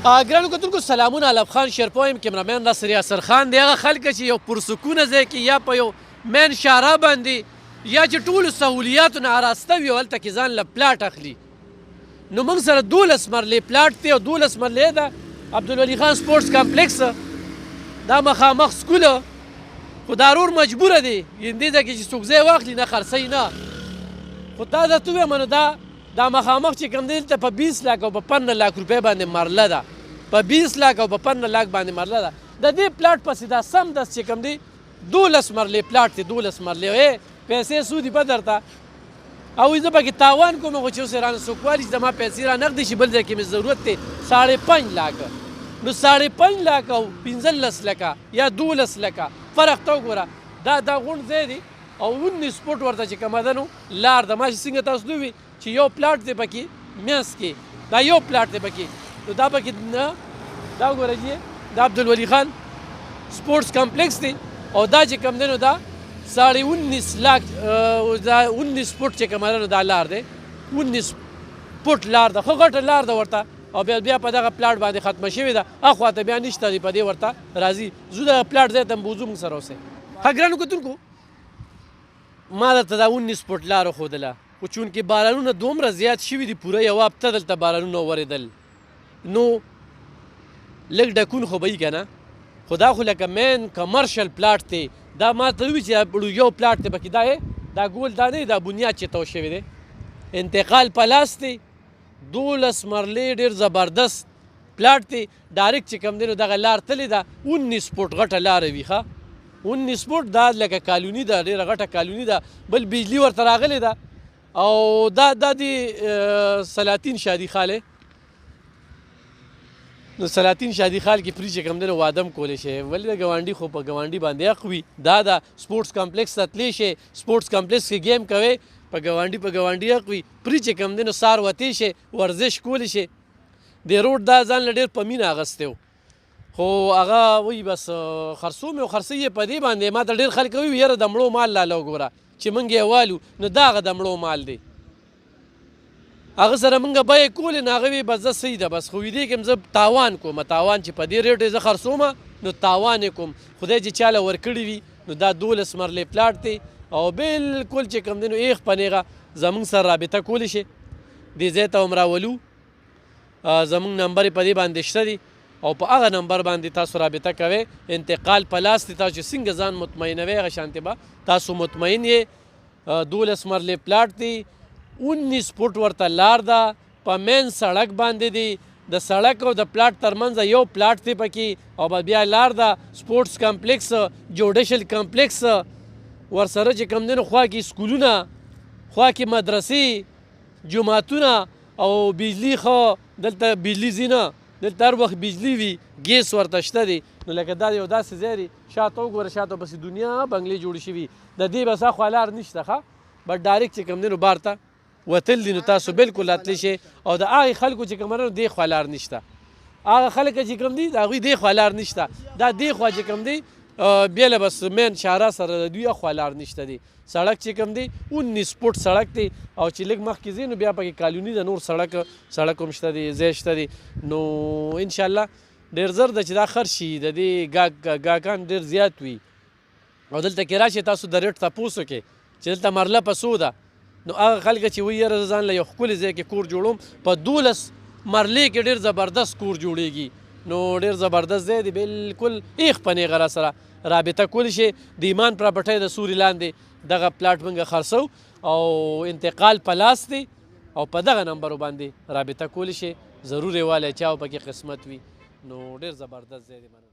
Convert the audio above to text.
ګرانو کتونکو سلامونه علب خان شیرپا یم کیمرامین ناصر یاسر خان دی هغه خلک چې یو پرسکونه ځای کې یا په یو مین شاره باندې یا چې ټولو سهولیاتو نه اراسته وي او هلته کې ځان له پلاټ اخلي نو موږ سره 12 مرلې پلاټ دی او 12 مرلې ده عبدالولي خان سپورټس کمپلیکس دا مخامخ سکوله خو ضرور مجبوره دی یندې ځای کې چې څوک ځای واخلي نه خرڅوي نه خو دا درته ووایم نو دا مخامخ چې کوم دی دلته په 20 لاک او په 15 لاک روپۍ باندې مرله ده په 20 لاک او په 15 لاک باندې مرله ده د دې پلاټ پسې دا سم دست چې کوم دی 12 مرلې پلاټ دی 12 مرلې پیسې سودي په درته او زه پکې تاوان کوم خو چې اوس یې رانه څوک والي چې زما پیسې را نغدې شي بل ځای کې مې ضرورت دی 5.5 لاکه نو 5.5 لاکه او 15 لکه یا 12 لکه فرق ته وګوره دا غونډ ځای دی او 19 سپورټ ورته چې کومه ده نو لار ده ما چې څنګه تاسو ووي چې یو پلاټ دی پکې منځ کې دا یو پلاټ دی پکې نو دا پکې نه دا وګوره چې دا عبدالولي خان سپورټس کمپلیکس دی او دا چې کوم دی نو دا 19.5 لاک دا 19 فوټ چې کومه ده نو دا لار دی 19 فوټ لار ده خو غټه لار ده ورته او بیا په دغه پلاټ باندې ختمه شوې ده اخوا ته بیا نشته دی په دې ورته راځي زه دغه پلاټ ځای ته هم بوځو موږ سره اوسئ ښه ګرانو کتونکو ما درته دا 19 فوټ لاره ښودله خو چونکې بارانونه دومره زیات شوي دي پوره یوه هفته دلته بارانونه ورېدل نو لږ ډکون خو به وي که نه خو دا خو لکه مین کمرشل پلاټ دی دا ما ته ووي چې یو پلاټ دی پکې دا ګول دا نه دی دا بنیاد چې تو شوی دی انتقال پلاس دی 12 مرلې ډېر زبردست پلاټ دی ډایرکټ چې کوم دی نو دغه لار تلې ده 19 فوټ غټه لاره وي ښه 19 فوټ دا لکه کالوني ده ډېره غټه کالوني ده بل بجلي ورته راغلی ده او دا دی سلاطین شادي خال نو سلاطین شادي خال کې پرې چې کوم دی نو واده هم کولی شي ولې د ګاونډي خو په ګاونډي باندې حق وي دا د سپورټس کمپلیکس ته تللی شي سپورټس کمپلیکس کې ګیم کوئ په ګاونډي حق وي پرې چې کوم دی نو سهار وتی شي ورزش کولی شي د روډ دا ځان له ډېر په مینه اخیستی و خو هغه وایي بس خرڅو مې خرڅوي یې په دې باندې ما ته ډېر خلک وایي یاره د مړو مال لاله وګوره چې موږ یې والو نو دا هغه د مړو مال دی هغه سره موږ بیې کولې نو هغه وایي بس زه صحیح ده بس خو ویدې کې زه تاوان کوم تاوان چې په دې ریټ یې زه خرڅوم نو تاوان یې کوم خدای چې چاله ورکړي وي نو دا 12 مرلې پلاټ دی او بالکل چې کوم دی نو ایخ په نیغه زموږ سره رابطه کولی شي دې ځای ته هم راولو زموږ نمبر یې په دې باندې شته دی او په هغه نمبر باندې تاسو رابطه کوئ انتقال په لاس دی تاسو چې څنګه ځان مطمئنوئ هغه شانتې به تاسو مطمئن یې 12 مرلې پلاټ دی 19 فوټ ورته لار ده په مین سړک باندې دی د سړک او د پلاټ ترمنځ یو پلاټ دی پکې او بیا لار ده سپورټس کمپلیکس جوډیشل کمپلیکس ورسره چې کوم دی نو خوا کې سکولونه خوا کې مدرسې جوماتونه او بجلي خو دلته بجلي ځي نه دلته هر وخت بجلي وي ګیس ورته شته دی نو لکه دا یو داسې ځای دی شاته وګوره شاته پسې دنیا بنګلې جوړې شوي د دې بس اخوا لار نشته ښه بټ ډایرکټ چې کوم دی نو بار ته وتل دي نو تاسو بالکل راتلی شئ او د هغې خلکو چې کوم دی دې خوا لار نشته هغه خلک چې کوم دي د هغوی دې خوا لار نشته دا دې خوا چې کوم دی بیله بس مین شاره سره د دوی اخوا لار نشته دی سړک چې کوم دی 19 فوټ سړک دی او چې لږ مخکې ځې نو بیا پکې کالوني ده نور سړک هم شته دی ځای شته دی نو انشاءالله ډېر زر ده چې دا خرڅ شي د دې ګاهکان ډېر زیات وي او دلته کې راشئ تاسو د ریټ تپوس وکړئ چې دلته مرله په څو ده نو هغه خلک چې وایي یاره زه ځان له یو ښکلي ځای کې کور جوړوم په 12 مرلې کې ډېر زبردست کور جوړیږي نو ډېر زبردست ځای دی بالکل ایخ په نیغه را سره رابطه کولی شي د ایمان پراپرټۍ د سوري لاندې دغه پلاټ موږ خرڅو او انتقال په لاس دی او په دغه نمبرو باندې رابطه کولی شي ضرور یې والی چا پکې قسمت وي نو ډېر زبردست ځای دی